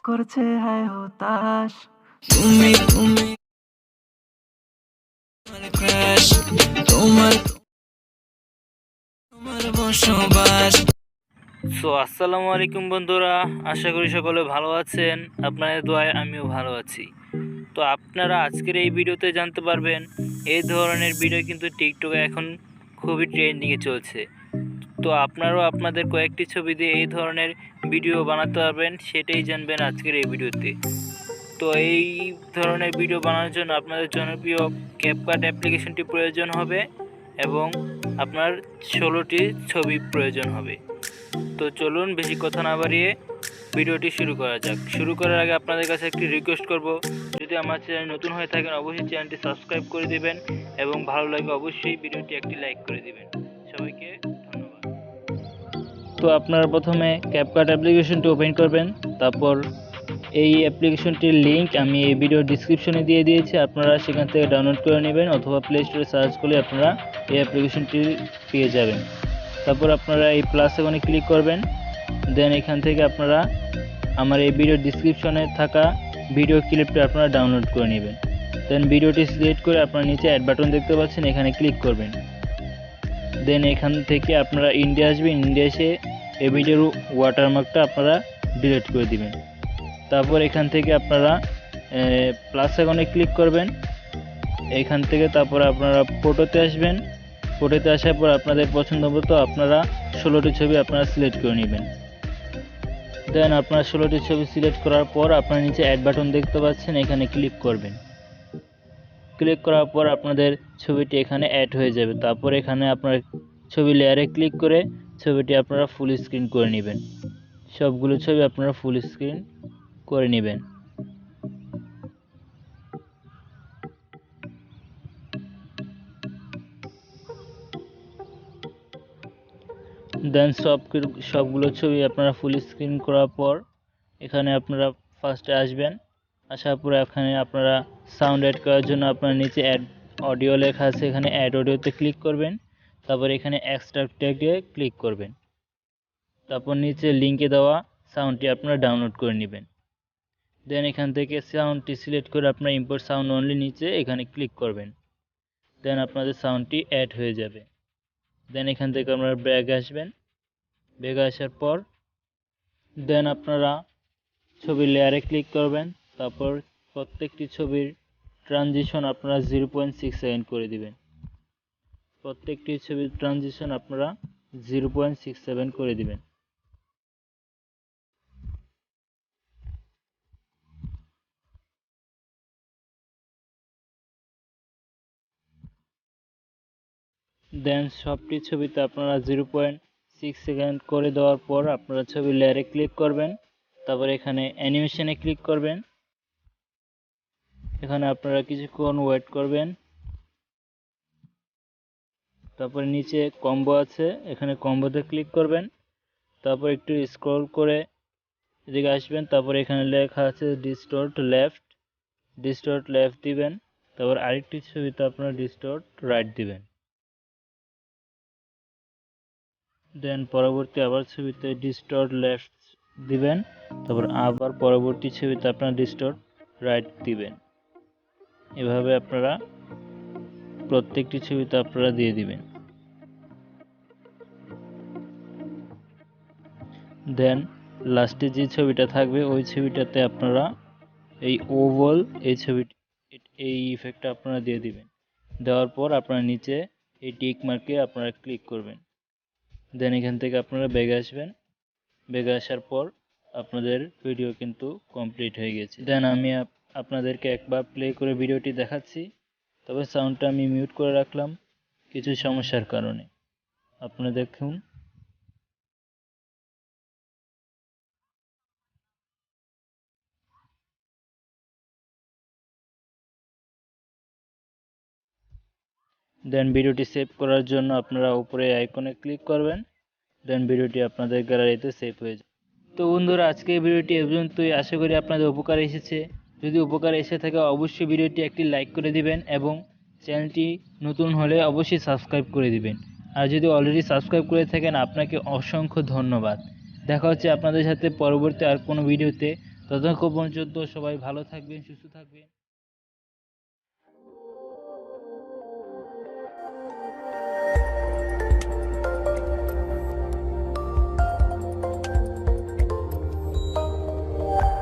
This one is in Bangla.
করছে হায় হতাশ। তুমি তুমি ক্রাশ, তোমার তোমার বসবাস। আসসালামু আলাইকুম বন্ধুরা, আশা করি সকলে ভালো আছেন। আপনাদের দোয়ায় আমিও ভালো আছি। তো আপনারা আজকের এই ভিডিওতে জানতে পারবেন এই ধরনের ভিডিও কিন্তু টিকটকে এখন খুবই ট্রেন্ডিংয়ে চলছে। তো আপনারাও আপনাদের কয়েকটি ছবি দিয়ে এই ধরনের ভিডিও বানাতে পারবেন, সেটাই জানবেন আজকের এই ভিডিওতে। তো এই ধরনের ভিডিও বানানোর জন্য আপনাদের জনপ্রিয় ক্যাপকাট অ্যাপ্লিকেশনটি প্রয়োজন হবে এবং আপনার 16টি ছবি প্রয়োজন হবে। তো চলুন বেশি কথা না বাড়িয়ে ভিডিওটি শুরু করা যাক। শুরু করার আগে আপনাদের কাছে একটি রিকোয়েস্ট করব, যদি আমার চ্যানেল নতুন হয়ে থাকেন অবশ্যই চ্যানেলটি সাবস্ক্রাইব করে দিবেন এবং ভালো লাগে অবশ্যই ভিডিওটি একটি লাইক করে দিবেন। সবাইকে ধন্যবাদ। তো আপনারা প্রথমে ক্যাপকাট অ্যাপ্লিকেশনটি ওপেন করবেন। তারপর এই অ্যাপ্লিকেশনটির লিঙ্ক আমি এই ভিডিও ডিসক্রিপশনে দিয়ে দিয়েছি, আপনারা সেখান থেকে ডাউনলোড করে নেবেন অথবা প্লে স্টোরে সার্চ করলে আপনারা এই অ্যাপ্লিকেশনটি পেয়ে যাবেন। তারপর আপনারা এই প্লাস আইকনে ক্লিক করবেন। দেন এখান থেকে আপনারা আমার এই ভিডিও ডিসক্রিপশনে থাকা ভিডিও ক্লিপটা আপনারা ডাউনলোড করে নেবেন। দেন ভিডিওটি সিলেক্ট করে আপনারা নিচে অ্যাড বাটন দেখতে পাচ্ছেন, এখানে ক্লিক করবেন। দেন এখান থেকে আপনারা ইন্ডিয়া আসবেন, ইন্ডিয়া এসে এই ভিডিওর ওয়াটারমার্কটা আপনারা ডিলিট করে দিবেন। তারপর এখান থেকে আপনারা প্লাস আইকনে ক্লিক করবেন। এখান থেকে তারপর আপনারা ফটোতে আসবেন। ফটোতে আসার পর আপনাদের পছন্দ মতো আপনারা 16টি ছবি আপনারা সিলেক্ট করে নেবেন। দেন আপনারা 16টি ছবি সিলেক্ট করার পর আপনারা নিচে অ্যাড বাটন দেখতে পাচ্ছেন, এখানে ক্লিক করবেন। ক্লিক করার পর আপনাদের ছবিটি এখানে অ্যাড হয়ে যাবে। তারপর এখানে আপনারা ছবি লেয়ারে ক্লিক করে ছবিটি আপনারা ফুল স্ক্রিন করে নেবেন। সবগুলো ছবি আপনারা ফুল স্ক্রিন করে নেবেন। দেন সবগুলো ছবি আপনারা ফুল স্ক্রিন করার পর এখানে আপনারা ফার্স্টে আসবেন। আসার পরে এখানে আপনারা সাউন্ড অ্যাড করার জন্য আপনার নিচে অ্যাড অডিও লেখা আছে, এখানে অ্যাড অডিওতে ক্লিক করবেন। তারপর এখানে এক্সট্রাক্ট ট্যাগে ক্লিক করবেন। তারপর নিচে লিঙ্কে দেওয়া সাউন্ডটি আপনারা ডাউনলোড করে নেবেন। দেন এখান থেকে সাউন্ডটি সিলেক্ট করে আপনারা ইম্পোর্ট সাউন্ড অনলি নিচে এখানে ক্লিক করবেন। দেন আপনাদের সাউন্ডটি অ্যাড হয়ে যাবে। দেন এখান থেকে আপনারা ব্যাগে আসবেন। ব্যাগে আসার পর দেন আপনারা ছবির লেয়ারে ক্লিক করবেন। তারপর প্রত্যেকটি ছবির ট্রানজিশন আপনারা 0.6 সেকেন্ড করে দিবেন। প্রত্যেকটি ছবির ট্রানজিশন আপনারা 0.67 করে দিবেন। দেন সবটি ছবিতে আপনারা 0.6 সেকেন্ড করে দেওয়ার পর আপনারা ছবির লেয়ারে ক্লিক করবেন। তারপর এখানে অ্যানিমেশনে ক্লিক করবেন। এখানে আপনারা কিছুক্ষণ ওয়েট করবেন। তারপর নিচে কম্বো আছে, এখানে কম্বোতে ক্লিক করবেন। তারপর একটু স্ক্রল করে এদিকে আসবেন। তারপর এখানে লেখা আছে ডিস্টর্ট লেফট দিবেন। তারপর আরেকটি ছবিতে আপনারা ডিস্টর্ট রাইট দিবেন। দেন পরবর্তী আবার ছবিতে ডিস্টর্ট লেফট দিবেন। তারপর আবার পরবর্তী ছবিতে আপনারা ডিস্টর্ট রাইট দিবেন। এভাবে আপনারা প্রত্যেকটি ছবিতে আপনারা দিয়ে দিবেন। দেন লাস্টে যে ছবিটা থাকবে ওই ছবিটাতে আপনারা এই ওভাল এই ইফেক্টটা আপনারা দিয়ে দিবেন। দেওয়ার পর আপনারা নিচে এই টিক মার্কে আপনারা ক্লিক করবেন। দেন এখান থেকে আপনারা ব্যাগে আসবেন। ব্যাগে আসার পর আপনাদের ভিডিও কিন্তু কমপ্লিট হয়ে গেছে। দেন আমি আপনাদেরকে একবার প্লে করে ভিডিওটি দেখাচ্ছি, তবে সাউন্ডটা আমি মিউট করে রাখলাম কিছু সমস্যার কারণে। আপনারা দেখুন। দেন ভিডিওটি সেভ করার জন্য আপনারা উপরে আইকনে ক্লিক করবেন। দেন ভিডিওটি আপনাদের গ্যালারিতে সেভ হয়ে যাবে। তো বন্ধুরা, আজকে এই ভিডিওটি এ পর্যন্তই। আশা করি আপনাদের উপকার এসেছে। যদি উপকার এসে থাকে অবশ্যই ভিডিওটি একটি লাইক করে দিবেন এবং চ্যানেলটি নতুন হলে অবশ্যই সাবস্ক্রাইব করে দিবেন। আর যদি অলরেডি সাবস্ক্রাইব করে থাকেন আপনাকে অসংখ্য ধন্যবাদ। দেখা হচ্ছে আপনাদের সাথে পরবর্তী আর কোনো ভিডিওতে। ততক্ষণ পর্যন্ত সবাই ভালো থাকবেন, সুস্থ থাকবেন।